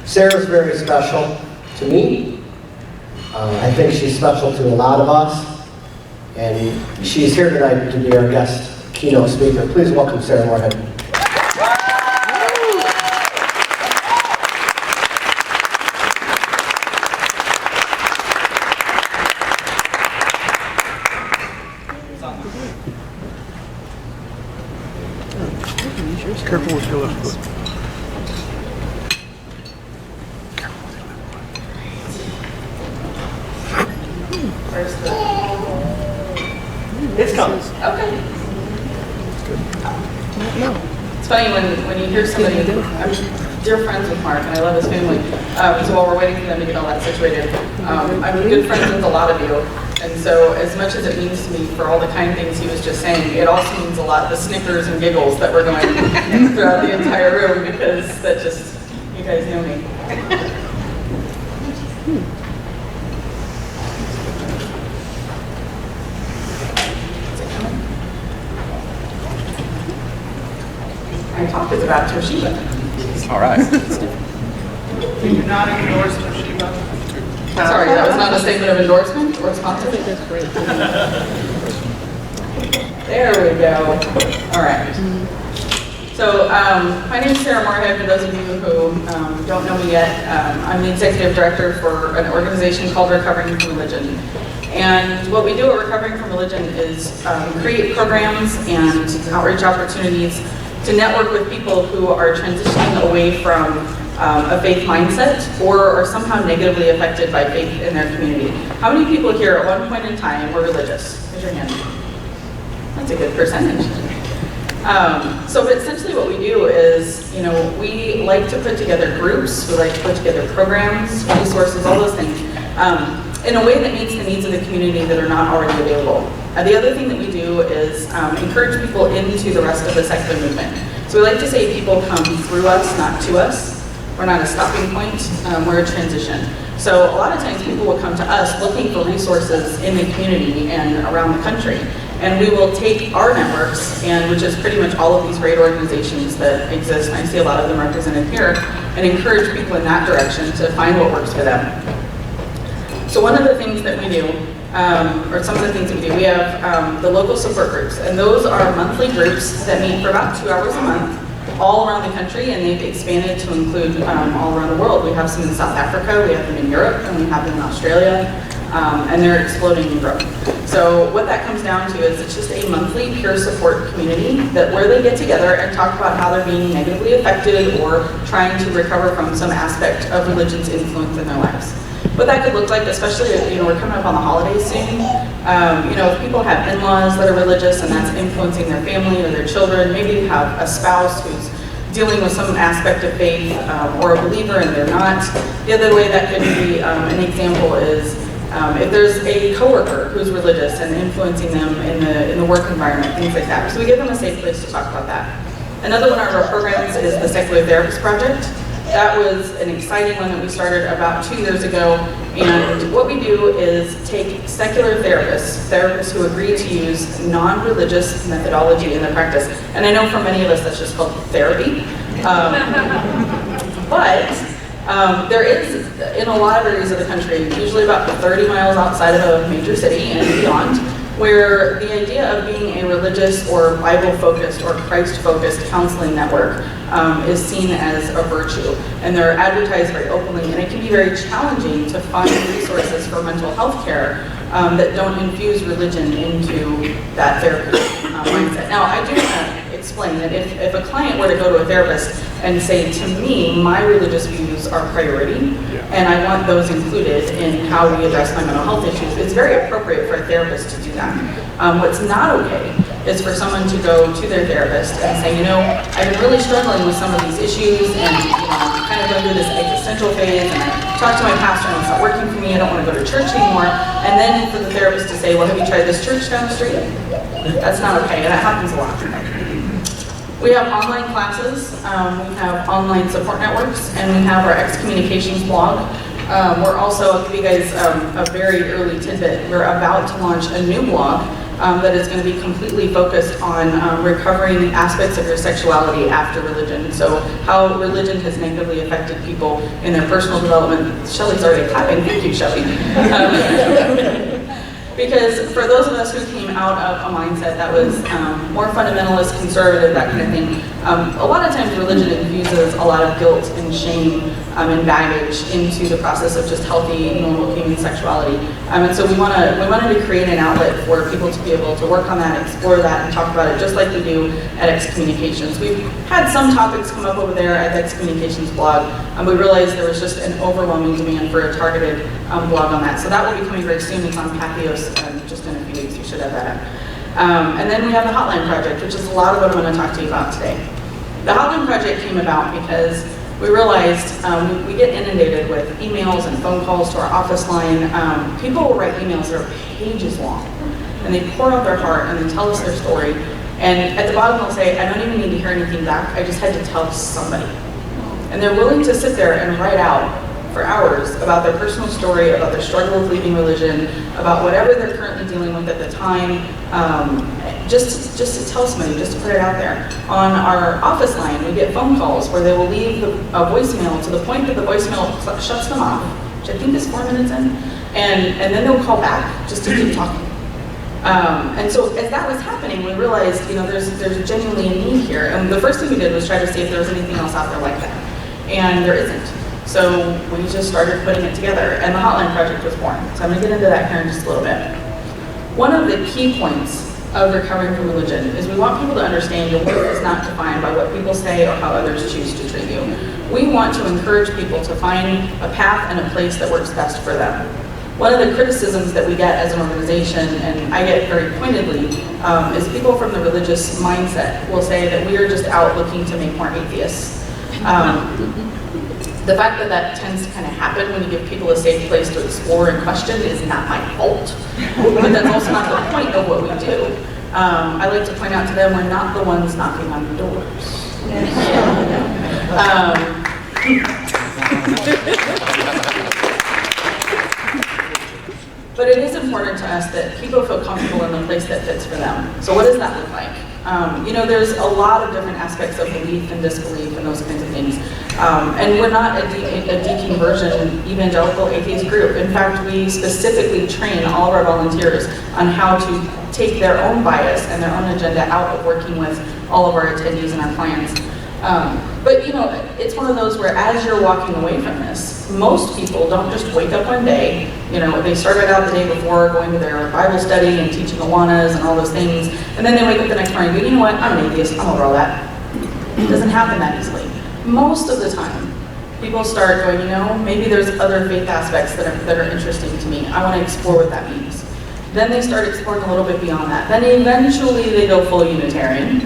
Sarah's very special to me. I think she's special to a lot of us. And she's here tonight to be our guest keynote speaker. Please welcome Sarah Morehead. Careful with your left foot. It's coming. Okay. It's funny when you hear somebody, I'm dear friends with Mark, and I love his family, so while we're waiting for them to get all that situated, I'm good friends with a lot of you, and so as much as it means to me for all the kind things he was just saying, it also means a lot, the snickers and giggles that were going throughout the entire room, because that just, you guys know me. My talk is about Toshiba. All right. We do not endorse Toshiba. Sorry, that was not a statement of endorsement or sponsorship. There we go. All right. So my name is Sarah Morehead. For those of you who don't know me yet, I'm the executive director for an organization called Recovering from Religion. And what we do at Recovering from Religion is create programs and outreach opportunities to network with people who are transitioning away from a faith mindset or are somehow negatively affected by faith in their community. How many people here at one point in time were religious? Raise your hand. That's a good percentage. So essentially what we do is, we like to put together groups, we like to put together programs, resources, all those things, in a way that meets the needs of the community that are not already available. The other thing that we do is encourage people into the rest of the secular movement. So we like to say people come through us, not to us. We're not a stopping point, we're a transition. So a lot of times people will come to us looking for resources in the community and around the country. And we will take our networks, and which is pretty much all of these great organizations that exist, and I see a lot of them represented here, and encourage people in that direction to find what works for them. So one of the things that we do, or some of the things that we do, we have the local support groups, and those are monthly groups that meet for about 2 hours a month, all around the country, and they've expanded to include all around the world. We have some in South Africa, we have them in Europe, and we have them in Australia, and they're exploding in growth. So what that comes down to is it's just a monthly peer support community that where they get together and talk about how they're being negatively affected or trying to recover from some aspect of religion's influence in their lives. What that could look like, especially if, we're coming up on the holidays soon, if people have in-laws that are religious and that's influencing their family or their children, maybe you have a spouse who's dealing with some aspect of faith or a believer and they're not. The other way that could be an example is if there's a coworker who's religious and influencing them in the work environment, things like that. So we give them a safe place to talk about that. Another one of our programs is the Secular Therapist Project. That was an exciting one that we started about 2 years ago, and what we do is take secular therapists who agree to use non-religious methodology in their practice. And I know for many of us that's just called therapy, but there is, in a lot of areas of the country, usually about 30 miles outside of a major city and beyond, where the idea of being a religious or Bible-focused or Christ-focused counseling network is seen as a virtue. And they're advertised very openly, and it can be very challenging to find resources for mental health care that don't infuse religion into that therapy mindset. Now, I do want to explain that if a client were to go to a therapist and say, to me, my religious views are priority, and I want those included in how we address my mental health issues, it's very appropriate for a therapist to do that. What's not okay is for someone to go to their therapist and say, I've been really struggling with some of these issues, and kind of going through this existential phase, and I talked to my pastor and it's not working for me, I don't want to go to church anymore, and then for the therapist to say, well, have you tried this church down the street? That's not okay, and that happens a lot. We have online classes, we have online support networks, and we have our excommunications blog. We're also, I'll give you guys a very early tidbit, we're about to launch a new blog that is going to be completely focused on recovering aspects of your sexuality after religion. So how religion has negatively affected people in their personal development. Shelley's already clapping. Thank you, Shelley. Because for those of us who came out of a mindset that was more fundamentalist, conservative, that kind of thing, a lot of times religion infuses a lot of guilt and shame and baggage into the process of just healthy, normal human sexuality. And so we wanted to create an outlet for people to be able to work on that, explore that, and talk about it just like we do at Excommunications. We've had some topics come up over there at the Excommunications blog, and we realized there was just an overwhelming demand for a targeted blog on that. So that will be coming very soon. It's on Patheos just in a few weeks. You should have that up. And then we have the Hotline Project, which is a lot of what I'm going to talk to you about today. The Hotline Project came about because we realized we get inundated with emails and phone calls to our office line. People will write emails that are pages long, and they pour out their heart and they tell us their story. And at the bottom they'll say, I don't even need to hear anything back, I just had to tell somebody. And they're willing to sit there and write out for hours about their personal story, about their struggle with leaving religion, about whatever they're currently dealing with at the time, just to tell somebody, just to put it out there. On our office line, we get phone calls where they will leave a voicemail to the point that the voicemail shuts them off, which I think is 4 minutes in, and then they'll call back just to keep talking. And so as that was happening, we realized, there's genuinely a need here. And the first thing we did was try to see if there was anything else out there like that. And there isn't. So we just started putting it together, and the Hotline Project was born. So I'm going to get into that here in just a little bit. One of the key points of recovering from religion is we want people to understand your worth is not defined by what people say or how others choose to treat you. We want to encourage people to find a path and a place that works best for them. One of the criticisms that we get as an organization, and I get very pointedly, is people from the religious mindset will say that we are just out looking to make more atheists. The fact that that tends to kind of happen when you give people a safe place to explore and question is not my fault. But that's also not the point of what we do. I like to point out to them we're not the ones knocking on the doors. But it is important to us that people feel comfortable in the place that fits for them. So what does that look like? There's a lot of different aspects of belief and disbelief and those kinds of things. And we're not a deconversion evangelical atheist group. In fact, we specifically train all of our volunteers on how to take their own bias and their own agenda out of working with all of our attendees and our clients. But it's one of those where as you're walking away from this, most people don't just wake up one day, they started out the day before going to their Bible study and teaching Awanas and all those things, and then they wake up the next morning and go, you know what, I'm an atheist, I'm over all that. It doesn't happen that easily. Most of the time, people start going, maybe there's other faith aspects that are interesting to me. I want to explore what that means. Then they start exploring a little bit beyond that. Then eventually they go full Unitarian.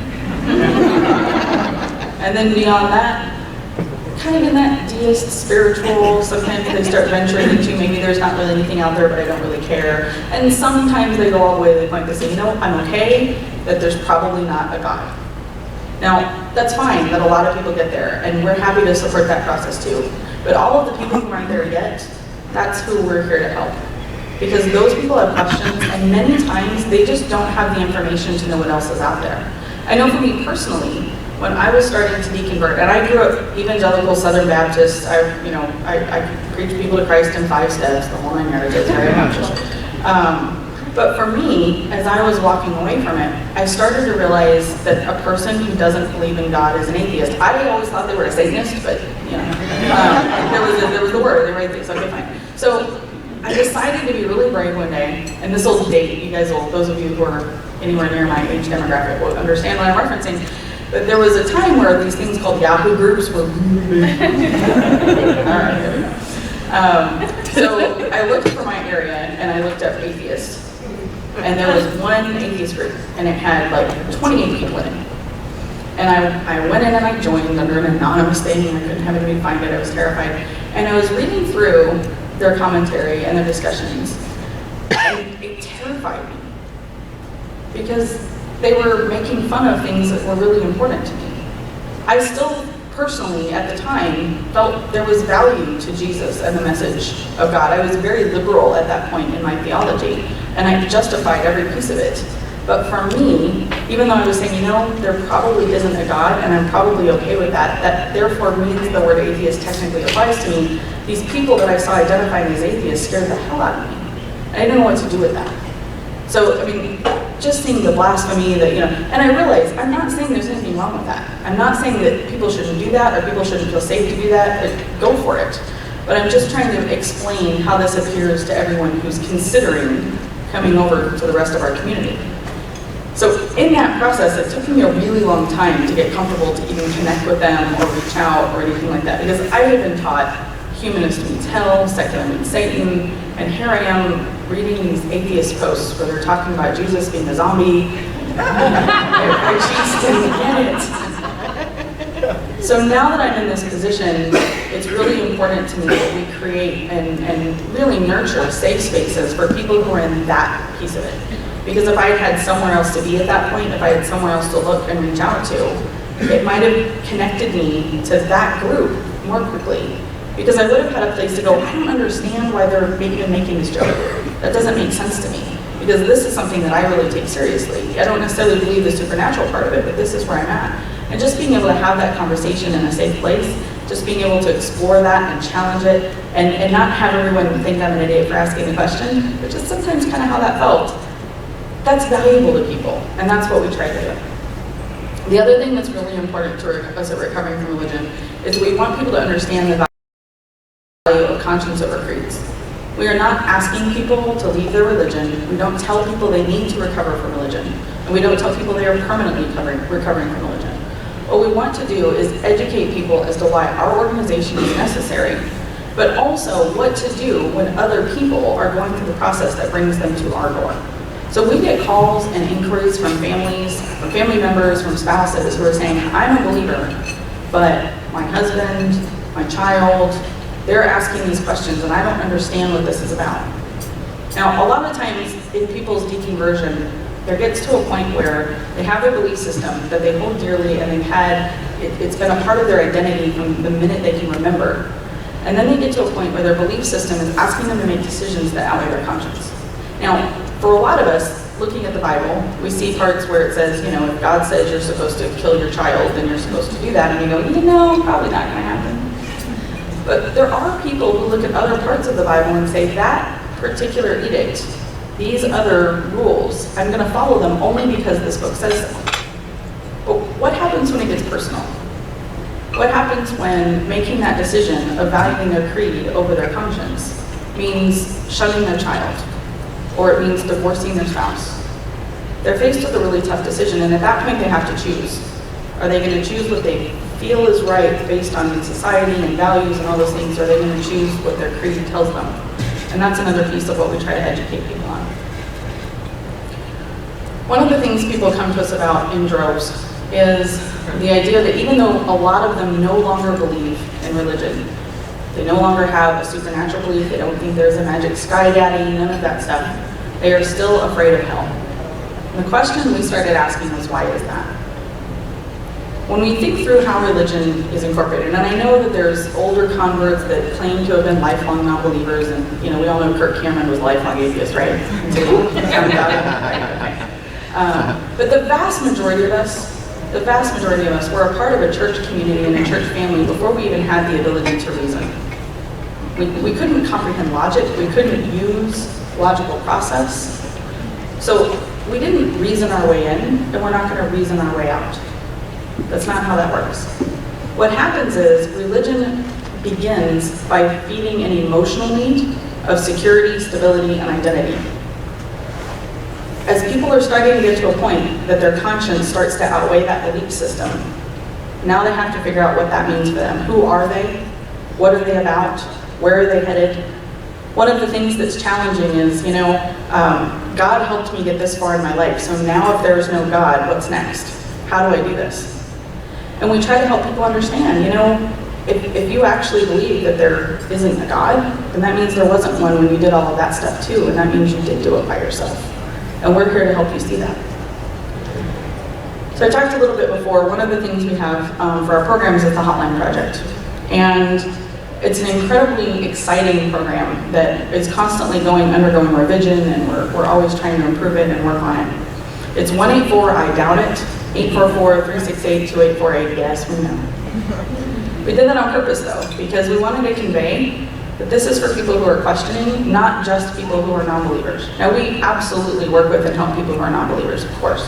And then beyond that, kind of in that deist, spiritual, sometimes they start venturing into maybe there's not really anything out there, but I don't really care. And sometimes they go all the way to the point they say, I'm okay, that there's probably not a God. Now, that's fine that a lot of people get there, and we're happy to support that process too. But all of the people who aren't there yet, that's who we're here to help. Because those people have questions, and many times they just don't have the information to know what else is out there. I know for me personally, when I was starting to deconvert, and I grew up evangelical Southern Baptist, I preached people to Christ in 5 steps, the whole 9 yards, it's very much. But for me, as I was walking away from it, I started to realize that a person who doesn't believe in God is an atheist. I always thought they were a Satanist, but there was the word, they were atheists, okay, fine. So I decided to be really brave one day, and this will date, those of you who are anywhere near my age demographic will understand what I'm referencing. But there was a time where these things called Yahoo groups were really big. All right, here we go. So I looked for my area and I looked up atheists. And there was one atheist group and it had like 28 people in it. And I went in and I joined under an anonymous thing. I couldn't have anybody find it, I was terrified. And I was reading through their commentary and their discussions. And it terrified me. Because they were making fun of things that were really important to me. I still personally, at the time, felt there was value to Jesus and the message of God. I was very liberal at that point in my theology, and I justified every piece of it. But for me, even though I was saying, you know, there probably isn't a God, and I'm probably okay with that, that therefore means the word atheist technically applies to me, these people that I saw identifying as atheists scared the hell out of me. I didn't know what to do with that. So, I mean, just seeing the blasphemy that, you know, and I realize I'm not saying there's anything wrong with that. I'm not saying that people shouldn't do that or people shouldn't feel safe to do that. Go for it. But I'm just trying to explain how this appears to everyone who's considering coming over to the rest of our community. So in that process, it took me a really long time to get comfortable to even connect with them or reach out or anything like that, because I had been taught humanist means hell, secular means Satan, and here I am reading these atheist posts where they're talking about Jesus being a zombie. I just didn't get it. So now that I'm in this position, it's really important to me that we create and really nurture safe spaces for people who are in that piece of it. Because if I had somewhere else to be at that point, if I had somewhere else to look and reach out to, it might have connected me to that group more quickly. Because I would have had a place to go, I don't understand why they're even making this joke. That doesn't make sense to me. Because this is something that I really take seriously. I don't necessarily believe the supernatural part of it, but this is where I'm at. And just being able to have that conversation in a safe place, just being able to explore that and challenge it, and not have everyone think I'm an idiot for asking the question, which is sometimes kind of how that felt. That's valuable to people, and that's what we try to do. The other thing that's really important to us at Recovering from Religion is we want people to understand the value of conscience over creeds. We are not asking people to leave their religion. We don't tell people they need to recover from religion, and we don't tell people they are permanently recovering from religion. What we want to do is educate people as to why our organization is necessary, but also what to do when other people are going through the process that brings them to our door. So we get calls and inquiries from families, from family members, from spouses who are saying, I'm a believer, but my husband, my child, they're asking these questions and I don't understand what this is about. Now, a lot of times in people's deconversion, there gets to a point where they have their belief system that they hold dearly and it's been a part of their identity from the minute they can remember. And then they get to a point where their belief system is asking them to make decisions that outweigh their conscience. Now, for a lot of us, looking at the Bible, we see parts where it says, you know, if God says you're supposed to kill your child, then you're supposed to do that. And you go, you know, probably not going to happen. But there are people who look at other parts of the Bible and say, that particular edict, these other rules, I'm going to follow them only because this book says so. But what happens when it gets personal? What happens when making that decision of valuing their creed over their conscience means shunning their child? Or it means divorcing their spouse. They're faced with a really tough decision, and at that point they have to choose. Are they going to choose what they feel is right based on society and values and all those things, or are they going to choose what their creed tells them? And that's another piece of what we try to educate people on. One of the things people come to us about in droves is the idea that even though a lot of them no longer believe in religion, they no longer have a supernatural belief, they don't think there's a magic sky daddy, none of that stuff, they are still afraid of hell. And the question we started asking was, why is that? When we think through how religion is incorporated, and I know that there's older converts that claim to have been lifelong non-believers, and you know, we all know Kirk Cameron was a lifelong atheist, right? Until he found out. But the vast majority of us were a part of a church community and a church family before we even had the ability to reason. We couldn't comprehend logic, we couldn't use logical process. So we didn't reason our way in, and we're not going to reason our way out. That's not how that works. What happens is religion begins by feeding an emotional need of security, stability, and identity. As people are starting to get to a point that their conscience starts to outweigh that belief system, now they have to figure out what that means for them. Who are they? What are they about? Where are they headed? One of the things that's challenging is, you know, God helped me get this far in my life, so now if there's no God, what's next? How do I do this? And we try to help people understand, you know, if you actually believe that there isn't a God, then that means there wasn't one when you did all of that stuff too, and that means you did do it by yourself. And we're here to help you see that. So I talked a little bit before, one of the things we have for our programs is the Hotline Project. And it's an incredibly exciting program that is constantly undergoing revision, and we're always trying to improve it and work on it. It's 184, I doubt it. 844-368-2848, yes, we know. We did that on purpose though, because we wanted to convey that this is for people who are questioning, not just people who are non-believers. Now we absolutely work with and help people who are non-believers, of course.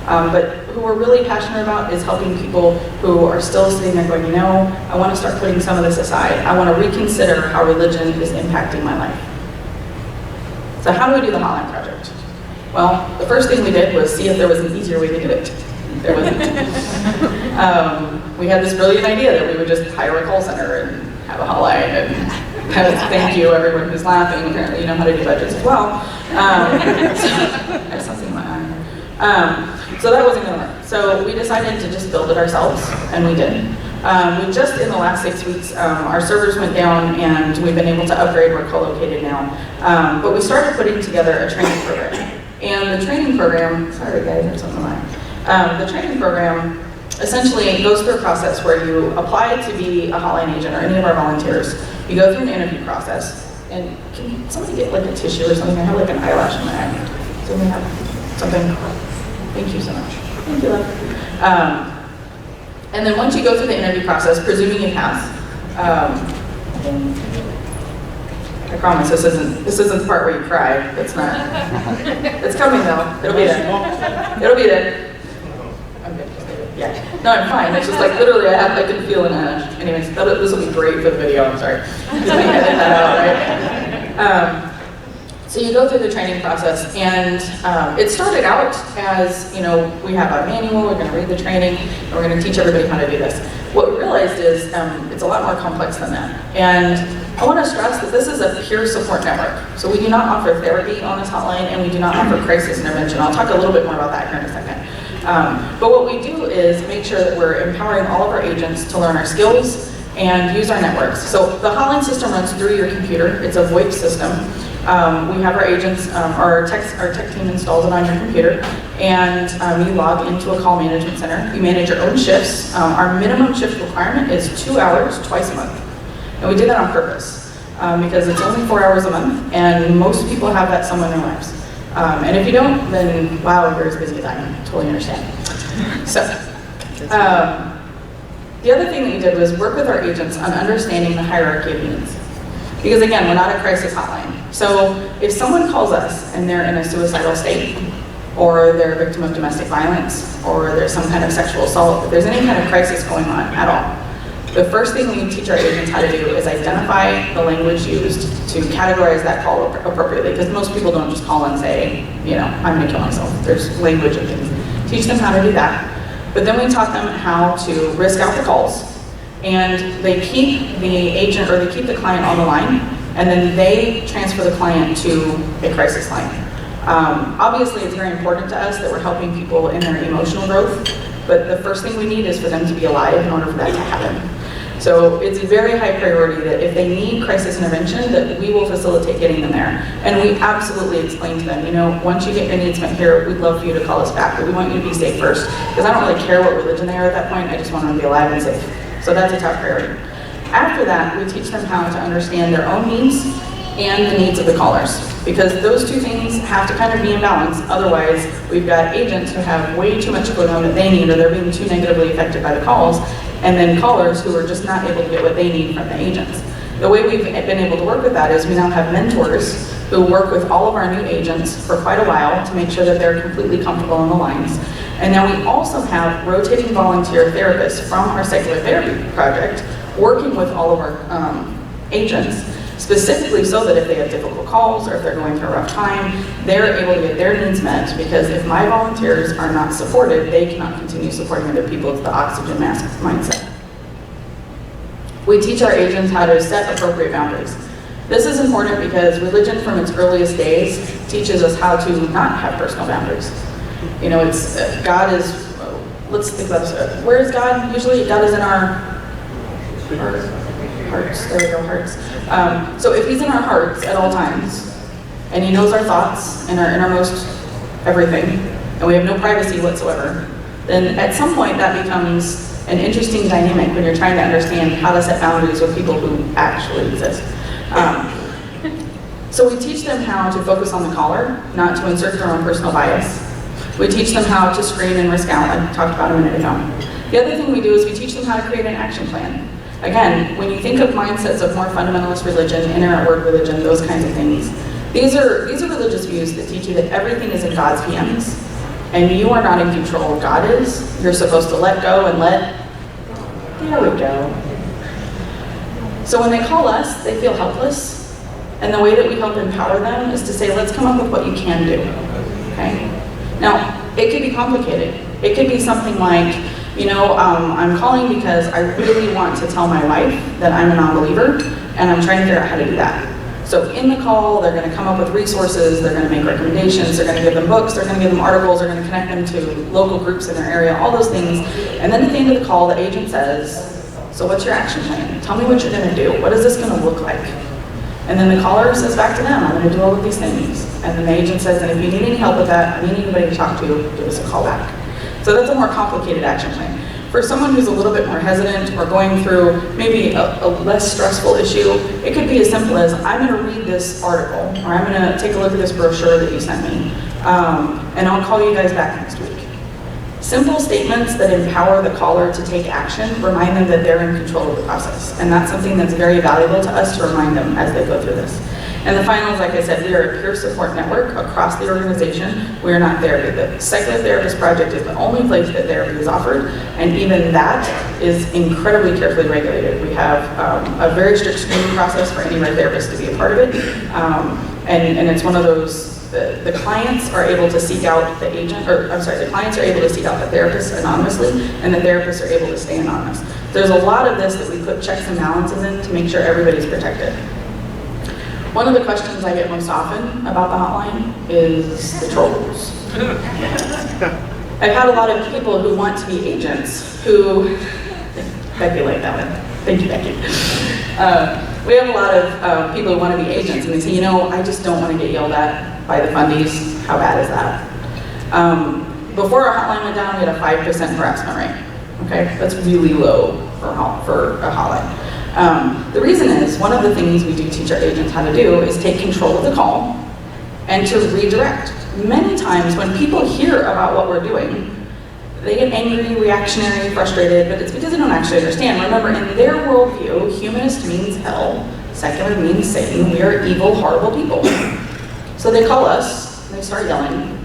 But who we're really passionate about is helping people who are still sitting there going, you know, I want to start putting some of this aside. I want to reconsider how religion is impacting my life. So how do we do the Hotline Project? Well, the first thing we did was see if there was an easier way to do it. There wasn't. We had this brilliant idea that we would just hire a call center and have a hotline and thank you everyone who's laughing. Apparently you know how to do budgets as well. So, I have something in my eye. So that wasn't going to work. So we decided to just build it ourselves, and we did. We just in the last 6 weeks, our servers went down and we've been able to upgrade. We're co-located now. But we started putting together a training program. And the training program, sorry guys, there's something in my eye. The training program essentially goes through a process where you apply to be a hotline agent or any of our volunteers. You go through an interview process. And can somebody get like a tissue or something? I have like an eyelash in my eye. So we have something. Thank you so much. Thank you, love. And then once you go through the interview process, presuming you pass, I promise this isn't the part where you cry. It's not. It's coming though. It'll be there. It'll be there. I'm good. Yeah. No, I'm fine. It's just like literally I can feel an edge. Anyways, this will be great for the video. I'm sorry. Just edit that out, right? So you go through the training process, and it started out as, you know, we have a manual, we're going to read the training, and we're going to teach everybody how to do this. What we realized is it's a lot more complex than that. And I want to stress that this is a peer support network. So we do not offer therapy on this hotline, and we do not offer crisis intervention. I'll talk a little bit more about that here in a second. But what we do is make sure that we're empowering all of our agents to learn our skills and use our networks. So the hotline system runs through your computer. It's a VoIP system. We have our agents, our tech team installs it on your computer, and you log into a call management center. You manage your own shifts. Our minimum shift requirement is 2 hours twice a month. And we did that on purpose because it's only 4 hours a month, and most people have that somewhere in their lives. And if you don't, then wow, you're as busy as I am. Totally understand. So, the other thing that we did was work with our agents on understanding the hierarchy of needs. Because again, we're not a crisis hotline. So if someone calls us and they're in a suicidal state, or they're a victim of domestic violence, or there's some kind of sexual assault, if there's any kind of crisis going on at all, the first thing we teach our agents how to do is identify the language used to categorize that call appropriately, because most people don't just call and say, you know, I'm gonna kill myself. There's language and things. Teach them how to do that. But then we taught them how to risk out the calls, and they keep the agent, or they keep the client on the line, and then they transfer the client to a crisis line. Obviously, it's very important to us that we're helping people in their emotional growth, but the first thing we need is for them to be alive in order for that to happen. So it's a very high priority that if they need crisis intervention, that we will facilitate getting them there. And we absolutely explain to them, you know, once you get your needs met here, we'd love for you to call us back, but we want you to be safe first. Because I don't really care what religion they are at that point, I just want them to be alive and safe. So that's a top priority. After that, we teach them how to understand their own needs and the needs of the callers. Because those two things have to kind of be in balance. Otherwise, we've got agents who have way too much going on that they need, or they're being too negatively affected by the calls, and then callers who are just not able to get what they need from the agents. The way we've been able to work with that is we now have mentors who work with all of our new agents for quite a while to make sure that they're completely comfortable on the lines. And now we also have rotating volunteer therapists from our secular therapy project working with all of our agents, specifically so that if they have difficult calls or if they're going through a rough time, they're able to get their needs met, because if my volunteers are not supported, they cannot continue supporting other people. It's the oxygen mask mindset. We teach our agents how to set appropriate boundaries. This is important because religion from its earliest days teaches us how to not have personal boundaries. You know, it's, God is, let's think about this, where is God? Usually God is in our hearts, there we go, hearts. So if he's in our hearts at all times, and he knows our thoughts and our innermost everything, and we have no privacy whatsoever, then at some point that becomes an interesting dynamic when you're trying to understand how to set boundaries with people who actually exist. So we teach them how to focus on the caller, not to insert their own personal bias. We teach them how to screen and risk out, I talked about a minute ago. The other thing we do is we teach them how to create an action plan. Again, when you think of mindsets of more fundamentalist religion, inerrant word religion, those kinds of things, these are religious views that teach you that everything is in God's hands, and you are not in control. God is. You're supposed to let go and there we go. So when they call us, they feel helpless, and the way that we help empower them is to say, let's come up with what you can do, okay? Now, it could be complicated. It could be something like, I'm calling because I really want to tell my wife that I'm a non-believer, and I'm trying to figure out how to do that. So in the call, they're going to come up with resources, they're going to make recommendations, they're going to give them books, they're going to give them articles, they're going to connect them to local groups in their area, all those things. And then at the end of the call, the agent says, so what's your action plan? Tell me what you're going to do. What is this going to look like? And then the caller says back to them, I'm going to do all of these things. And then the agent says, and if you need any help with that, I need anybody to talk to, give us a call back. So that's a more complicated action plan. For someone who's a little bit more hesitant or going through maybe a less stressful issue, it could be as simple as, I'm going to read this article, or I'm going to take a look at this brochure that you sent me, and I'll call you guys back next week. Simple statements that empower the caller to take action remind them that they're in control of the process. And that's something that's very valuable to us to remind them as they go through this. And the final is, like I said, we are a peer support network across the organization. We are not therapy. The Secular Therapist Project is the only place that therapy is offered, and even that is incredibly carefully regulated. We have a very strict screening process for any of our therapists to be a part of it, and it's one of those, the clients are able to seek out the agent, the clients are able to seek out the therapist anonymously, and the therapists are able to stay anonymous. There's a lot of this that we put checks and balances in to make sure everybody's protected. One of the questions I get most often about the hotline is the trolls. I've had a lot of people who want to be agents who, Becky liked that one. Thank you, Becky. We have a lot of people who want to be agents, and they say, I just don't want to get yelled at by the fundies. How bad is that? Before our hotline went down, we had a 5% harassment rate. Okay, that's really low for a hotline. The reason is, one of the things we do teach our agents how to do is take control of the call and to redirect. Many times when people hear about what we're doing, they get angry, reactionary, frustrated, but it's because they don't actually understand. Remember, in their worldview, humanist means hell, secular means Satan. We are evil, horrible people. So they call us, and they start yelling,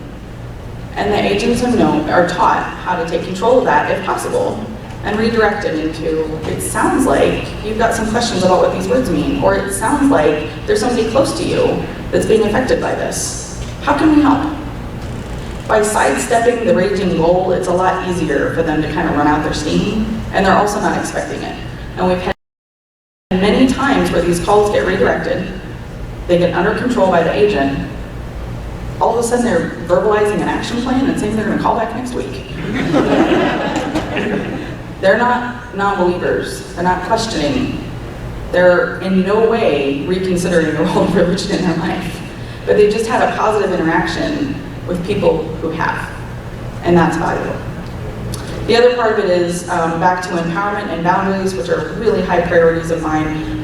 and the agents are taught how to take control of that, if possible, and redirect it into, it sounds like you've got some questions about what these words mean, or it sounds like there's somebody close to you that's being affected by this. How can we help? By sidestepping the raging bull, it's a lot easier for them to kind of run out their steam, and they're also not expecting it. And we've had many times where these calls get redirected, they get under control by the agent, all of a sudden they're verbalizing an action plan and saying they're going to call back next week. They're not non-believers, they're not questioning, they're in no way reconsidering the role of religion in their life, but they just had a positive interaction with people who have, and that's valuable. The other part of it is back to empowerment and boundaries, which are really high priorities of mine.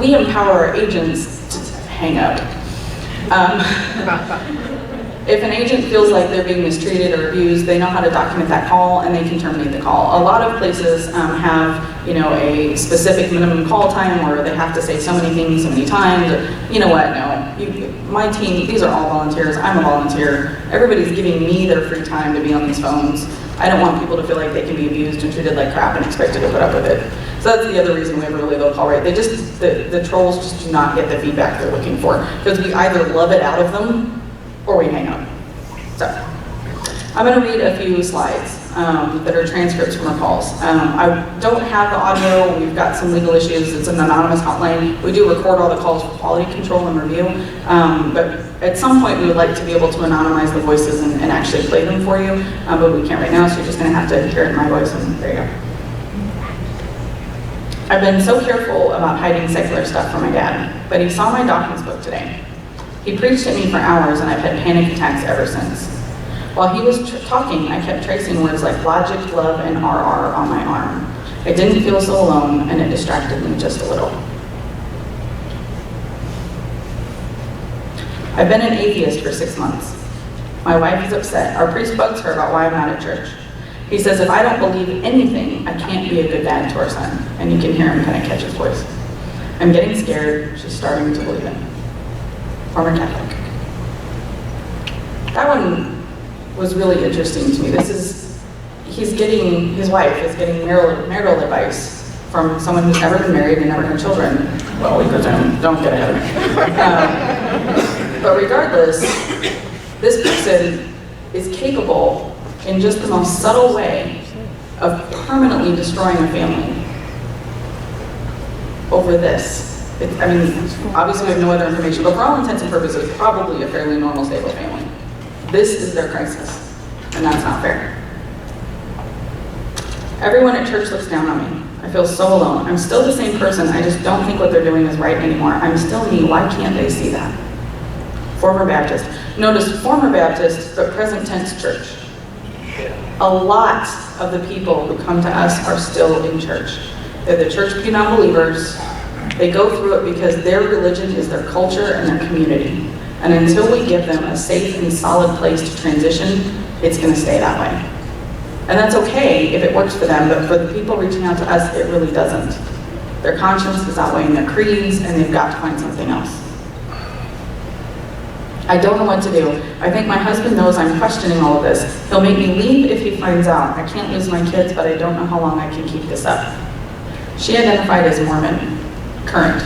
We empower our agents to hang up. If an agent feels like they're being mistreated or abused, they know how to document that call and they can terminate the call. A lot of places have, a specific minimum call time where they have to say so many things so many times. Or, you know what? No, my team, these are all volunteers. I'm a volunteer. Everybody's giving me their free time to be on these phones. I don't want people to feel like they can be abused and treated like crap and expected to put up with it. So that's the other reason we have a really low call rate. The trolls just do not get the feedback they're looking for, because we either love it out of them or we hang up. So, I'm going to read a few slides that are transcripts from our calls. I don't have the audio. We've got some legal issues. It's an anonymous hotline. We do record all the calls for quality control and review, but at some point we would like to be able to anonymize the voices and actually play them for you, but we can't right now, so you're just going to have to hear it in my voice, and there you go. I've been so careful about hiding secular stuff from my dad, but he saw my documents book today. He preached at me for hours, and I've had panic attacks ever since. While he was talking, I kept tracing words like logic, love, and RR on my arm. I didn't feel so alone, and it distracted me just a little. I've been an atheist for 6 months. My wife is upset. Our priest bugs her about why I'm not at church. He says if I don't believe anything, I can't be a good dad to our son. And you can hear him kind of catch his voice. I'm getting scared. She's starting to believe it. Former Catholic. That one was really interesting to me. His wife is getting marital advice from someone who's never been married and never had children. Well, we presume, don't get ahead of me. But regardless, this person is capable in just the most subtle way of permanently destroying a family over this. Obviously we have no other information, but for all intents and purposes, probably a fairly normal, stable family. This is their crisis, and that's not fair. Everyone at church looks down on me. I feel so alone. I'm still the same person, I just don't think what they're doing is right anymore. I'm still me, why can't they see that? Former Baptist. Notice former Baptist, but present tense church. A lot of the people who come to us are still in church. They're the church of non-believers. They go through it because their religion is their culture and their community. And until we give them a safe and solid place to transition, it's going to stay that way. And that's okay if it works for them, but for the people reaching out to us, it really doesn't. Their conscience is outweighing their creeds, and they've got to find something else. I don't know what to do. I think my husband knows I'm questioning all of this. He'll make me leave if he finds out. I can't lose my kids, but I don't know how long I can keep this up. She identified as Mormon, current,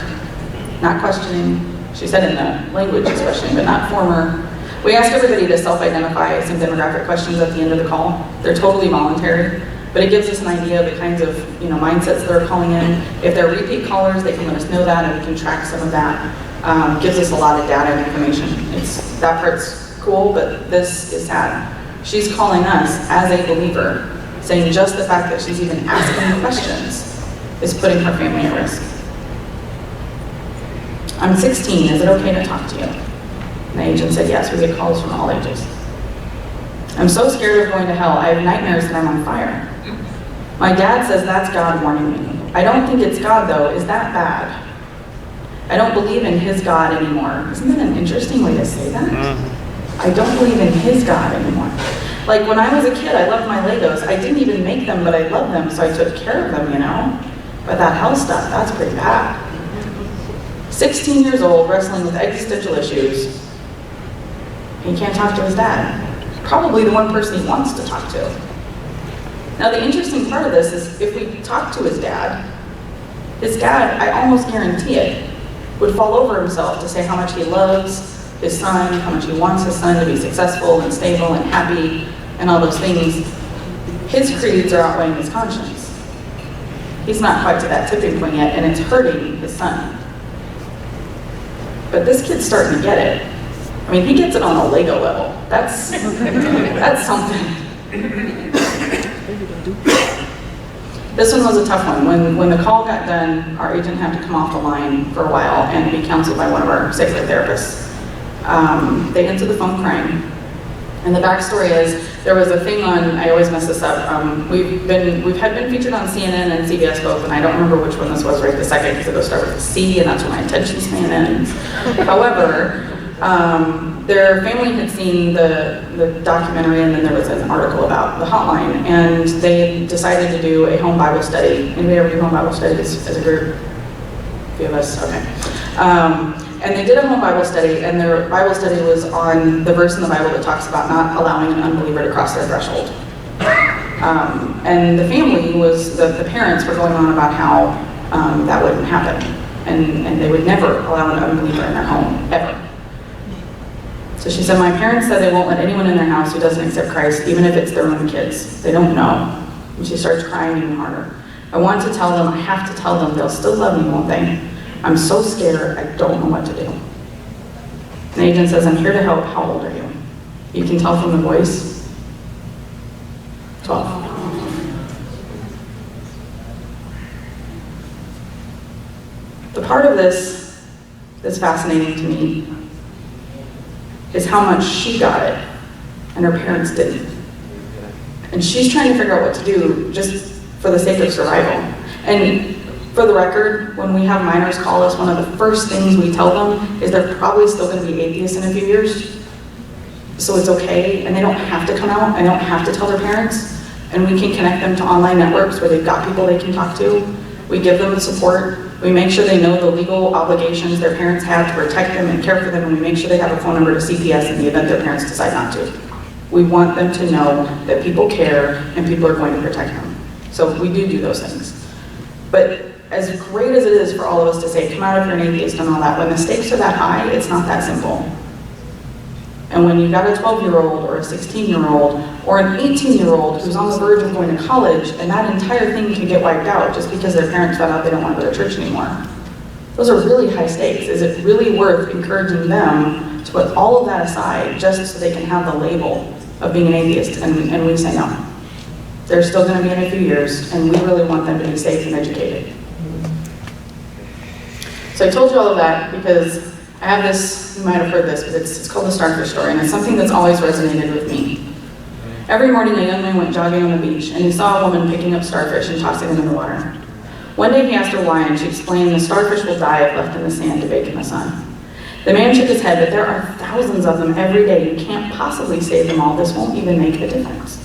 not questioning. She said in the language she's questioning, but not former. We ask everybody to self-identify some demographic questions at the end of the call. They're totally voluntary, but it gives us an idea of the kinds of mindsets they're calling in. If they're repeat callers, they can let us know that, and we can track some of that. Gives us a lot of data and information. That part's cool, but this is sad. She's calling us as a believer, saying just the fact that she's even asking questions is putting her family at risk. I'm 16, is it okay to talk to you? And the agent said yes, we get calls from all ages. I'm so scared of going to hell, I have nightmares that I'm on fire. My dad says that's God warning me. I don't think it's God though, is that bad? I don't believe in his God anymore. Isn't that an interesting way to say that? I don't believe in his God anymore. Like when I was a kid, I loved my Legos. I didn't even make them, but I loved them, so I took care of them, But that hell stuff, that's pretty bad. 16 years old, wrestling with existential issues. He can't talk to his dad. Probably the one person he wants to talk to. Now the interesting part of this is if we talk to his dad, I almost guarantee it, would fall over himself to say how much he loves his son, how much he wants his son to be successful and stable and happy and all those things. His creeds are outweighing his conscience. He's not quite to that tipping point yet, and it's hurting his son. But this kid's starting to get it. I mean, he gets it on a Lego level. That's something. This one was a tough one. When the call got done, our agent had to come off the line for a while and be counseled by one of our sacred therapists. They answered the phone crying. And the backstory is, there was a thing on, I always mess this up, we've been featured on CNN and CBS both, and I don't remember which one this was right this second, because it goes start with a C, and that's where my attention span ends. However, their family had seen the documentary, and then there was an article about the hotline, and they decided to do a home Bible study. Anybody ever do home Bible studies as a group? A few of us, okay. And they did a home Bible study, and their Bible study was on the verse in the Bible that talks about not allowing an unbeliever to cross their threshold. And the family the parents were going on about how that wouldn't happen, and they would never allow an unbeliever in their home, ever. So she said, my parents said they won't let anyone in their house who doesn't accept Christ, even if it's their own kids. They don't know. And she starts crying even harder. I want to tell them, I have to tell them, they'll still love me, won't they? I'm so scared, I don't know what to do. And the agent says, I'm here to help. How old are you? You can tell from the voice. 12. The part of this that's fascinating to me is how much she got it and her parents didn't. And she's trying to figure out what to do just for the sake of survival. And for the record, when we have minors call us, one of the first things we tell them is they're probably still going to be atheists in a few years. So it's okay, and they don't have to come out, and they don't have to tell their parents, and we can connect them to online networks where they've got people they can talk to. We give them the support. We make sure they know the legal obligations their parents have to protect them and care for them, and we make sure they have a phone number to CPS in the event their parents decide not to. We want them to know that people care and people are going to protect them. So we do those things. But as great as it is for all of us to say, come out if you're an atheist and all that, when the stakes are that high, it's not that simple. And when you've got a 12-year-old or a 16-year-old or an 18-year-old who's on the verge of going to college, and that entire thing can get wiped out just because their parents found out they don't want to go to church anymore. Those are really high stakes. Is it really worth encouraging them to put all of that aside just so they can have the label of being an atheist? And we say no. They're still going to be in a few years, and we really want them to be safe and educated. So I told you all of that because I have this, you might have heard this, but it's called the Starfish Story, and it's something that's always resonated with me. Every morning, a young man went jogging on the beach, and he saw a woman picking up starfish and tossing them in the water. One day, he asked her why, and she explained the starfish will die if left in the sand to bake in the sun. The man shook his head, but there are thousands of them every day. You can't possibly save them all. This won't even make a difference.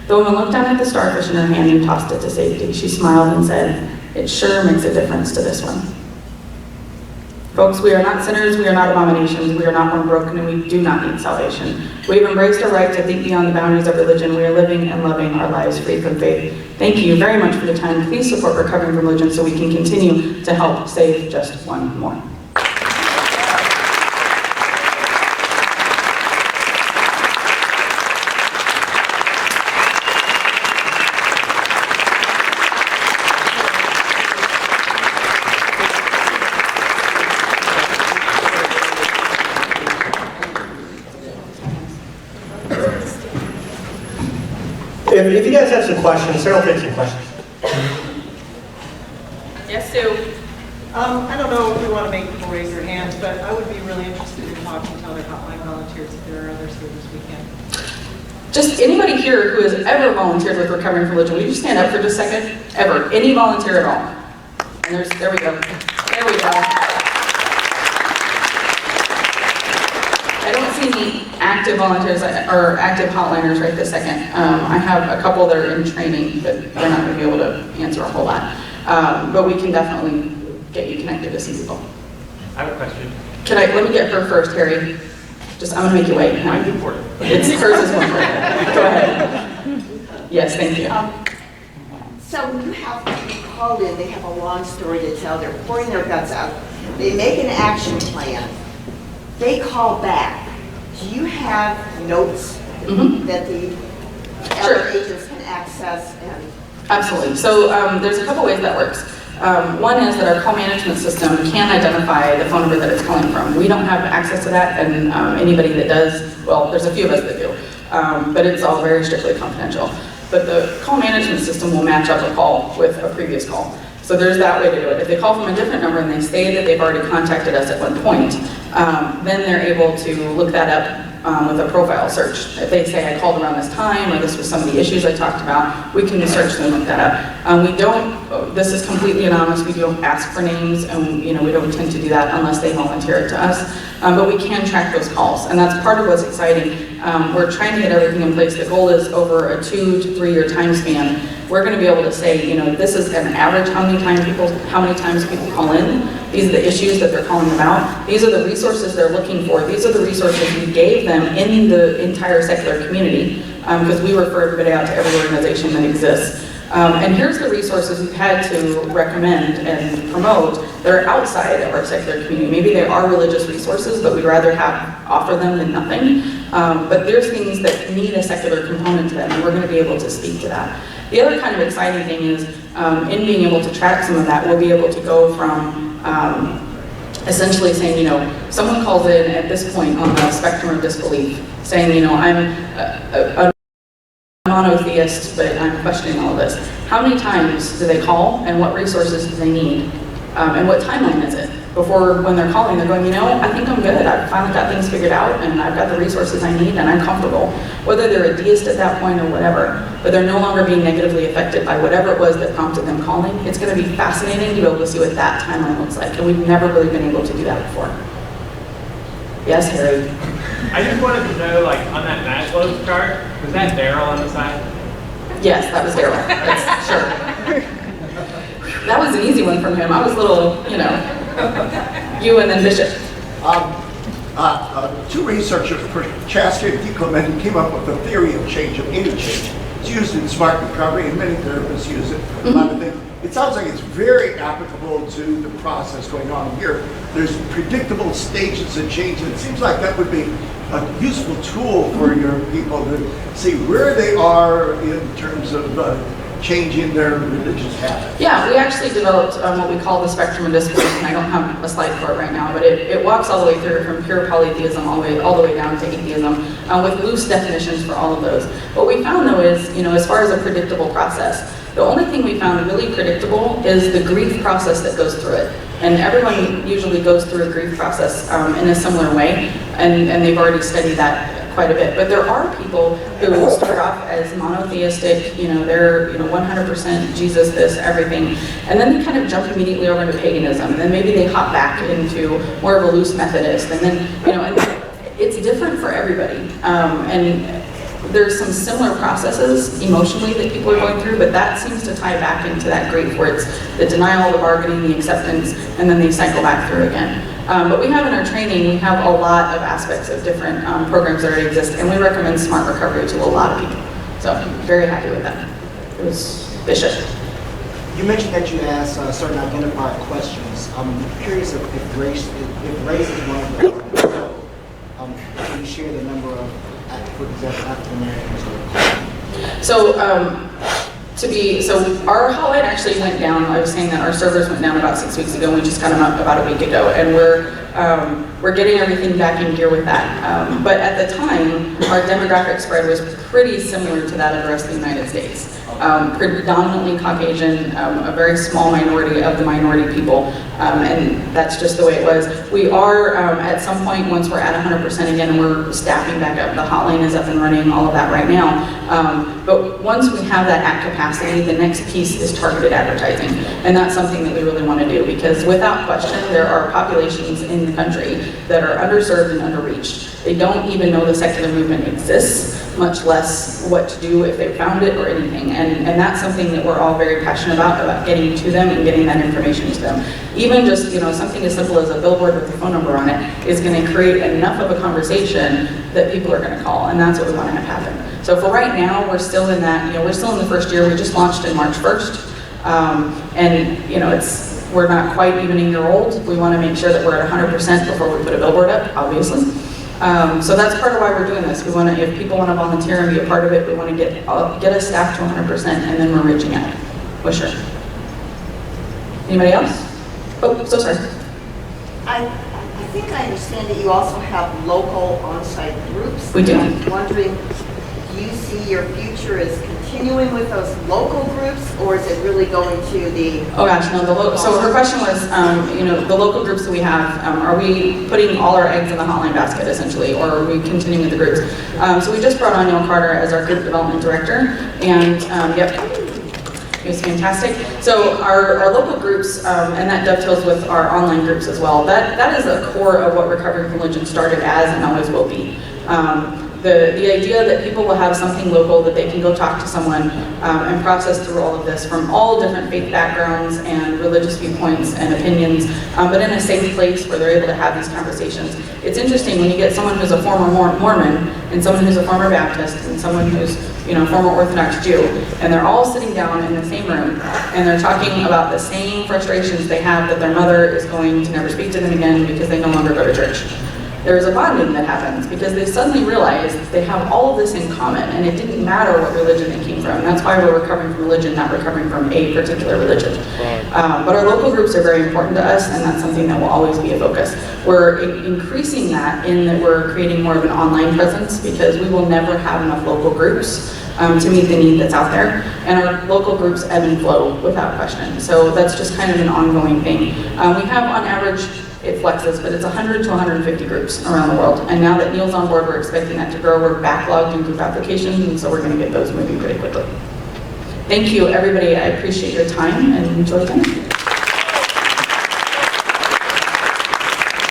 The woman looked down at the starfish in her hand and tossed it to safety. She smiled and said, "It sure makes a difference to this one." Folks, we are not sinners, we are not abominations, we are not born broken, and we do not need salvation. We've embraced our right to think beyond the boundaries of religion. We are living and loving our lives free from faith. Thank you very much for the time. Please support Recovering from Religion so we can continue to help save just one more. If you guys have some questions, Sarah will take some questions. Yes, Sue? I don't know if we want to make people raise their hands, but I would be really interested in talking to other hotline volunteers if there are others here this weekend. Just anybody here who has ever volunteered with Recovering from Religion, will you just stand up for just a second? Ever, any volunteer at all? And there we go. There we go. I don't see any active volunteers or active hotliners right this second. I have a couple that are in training, but they're not going to be able to answer a whole lot. But we can definitely get you connected to some people. I have a question. Let me get her first, Harry. I'm going to make you wait. Mine's important. It's hers is more important. Go ahead. Yes, thank you. So when you have people called in, they have a long story to tell, they're pouring their guts out, they make an action plan, they call back. Do you have notes that the other agents can access? Absolutely. So there's a couple ways that works. One is that our call management system can identify the phone number that it's calling from. We don't have access to that, and anybody that does, well, there's a few of us that do, but it's all very strictly confidential. But the call management system will match up a call with a previous call. So there's that way to do it. If they call from a different number and they say that they've already contacted us at one point, then they're able to look that up with a profile search. If they say I called around this time, or this was some of the issues I talked about, we can search them and look that up. We don't, this is completely anonymous, we don't ask for names, and we don't tend to do that unless they volunteer it to us. But we can track those calls, and that's part of what's exciting. We're trying to get everything in place. The goal is over a 2 to 3 year time span, we're going to be able to say, this is an average how many times people call in. These are the issues that they're calling about. These are the resources they're looking for. These are the resources we gave them in the entire secular community, because we refer everybody out to every organization that exists. And here's the resources we've had to recommend and promote that are outside of our secular community. Maybe they are religious resources, but we'd rather offer them than nothing. But there's things that need a secular component to them, and we're going to be able to speak to that. The other kind of exciting thing is, in being able to track some of that, we'll be able to go from essentially saying, someone calls in at this point on the spectrum of disbelief, saying, I'm a monotheist, but I'm questioning all of this. How many times do they call, and what resources do they need, and what timeline is it? Before, when they're calling, they're going, I think I'm good. I've finally got things figured out, and I've got the resources I need, and I'm comfortable. Whether they're a deist at that point or whatever, but they're no longer being negatively affected by whatever it was that prompted them calling. It's going to be fascinating to be able to see what that timeline looks like, and we've never really been able to do that before. Yes, Harry? I just wanted to know, like, on that Maslow's chart, was that Daryl on the side? Yes, that was Daryl. That's sure. That was an easy one from him. I was a little, you and then Bishop. Two researchers, Chaska and DeClement, came up with a theory of change, of any change. It's used in smart recovery, and many therapists use it. A lot of things. It sounds like it's very applicable to the process going on here. There's predictable stages of change, and it seems like that would be a useful tool for your people to see where they are in terms of changing their religious habits. Yeah, we actually developed what we call the spectrum of disbelief, and I don't have a slide for it right now, but it walks all the way through from pure polytheism all the way down to atheism, with loose definitions for all of those. What we found though is, as far as a predictable process, the only thing we found really predictable is the grief process that goes through it. And everyone usually goes through a grief process in a similar way, and they've already studied that quite a bit. But there are people who start off as monotheistic, they're 100% Jesus, this, everything, and then they kind of jump immediately over into paganism, and then maybe they hop back into more of a loose Methodist, and then, and it's different for everybody. And there's some similar processes emotionally that people are going through, but that seems to tie back into that grief where it's the denial, the bargaining, the acceptance, and then they cycle back through again. But we have in our training, we have a lot of aspects of different programs that already exist, and we recommend smart recovery to a lot of people. So I'm very happy with that. It was Bishop. You mentioned that you asked certain identified questions. I'm curious if race is one of them. So, can you share the number of, for example, African Americans or So our hotline actually went down. I was saying that our servers went down about 6 weeks ago, and we just got them up about a week ago, and we're getting everything back in gear with that. But at the time, our demographic spread was pretty similar to that of the rest of the United States. Predominantly Caucasian, a very small minority of the minority people, and that's just the way it was. We are, at some point, once we're at 100% again, and we're staffing back up, the hotline is up and running, all of that right now. But once we have that at capacity, the next piece is targeted advertising, and that's something that we really want to do, because without question, there are populations in the country that are underserved and underreached. They don't even know the secular movement exists, much less what to do if they found it or anything. And that's something that we're all very passionate about getting to them and getting that information to them. Even just, something as simple as a billboard with a phone number on it is going to create enough of a conversation that people are going to call, and that's what we want to have happen. So for right now, we're still in that, we're still in the first year. We just launched in March 1st. We're not quite even a year old. We want to make sure that we're at 100% before we put a billboard up, obviously. So that's part of why we're doing this. We want to, if people want to volunteer and be a part of it, we want to get us staffed to 100%, and then we're reaching out. Well, sure. Anybody else? Oh, so sorry. I think I understand that you also have local on-site groups. We do. I'm wondering, do you see your future as continuing with those local groups, or is it really going to the... Oh gosh, no, so her question was, the local groups that we have, are we putting all our eggs in the hotline basket, essentially, or are we continuing with the groups? So we just brought on Neil Carter as our group development director, and it was fantastic. So our local groups, and that dovetails with our online groups as well, that is a core of what Recovering from Religion started as and always will be. The idea that people will have something local that they can go talk to someone and process through all of this from all different faith backgrounds and religious viewpoints and opinions, but in a safe place where they're able to have these conversations. It's interesting when you get someone who's a former Mormon and someone who's a former Baptist and someone who's former Orthodox Jew, and they're all sitting down in the same room and they're talking about the same frustrations they have that their mother is going to never speak to them again because they no longer go to church. There's a bonding that happens because they suddenly realize they have all of this in common, and it didn't matter what religion they came from. That's why we're recovering from religion, not recovering from a particular religion. But our local groups are very important to us, and that's something that will always be a focus. We're increasing that in that we're creating more of an online presence because we will never have enough local groups to meet the need that's out there. And our local groups ebb and flow without question. So that's just kind of an ongoing thing. We have on average, it flexes, but it's 100 to 150 groups around the world. And now that Neil's on board, we're expecting that to grow. We're backlogged in group applications, and so we're going to get those moving pretty quickly. Thank you, everybody. I appreciate your time, and enjoy dinner.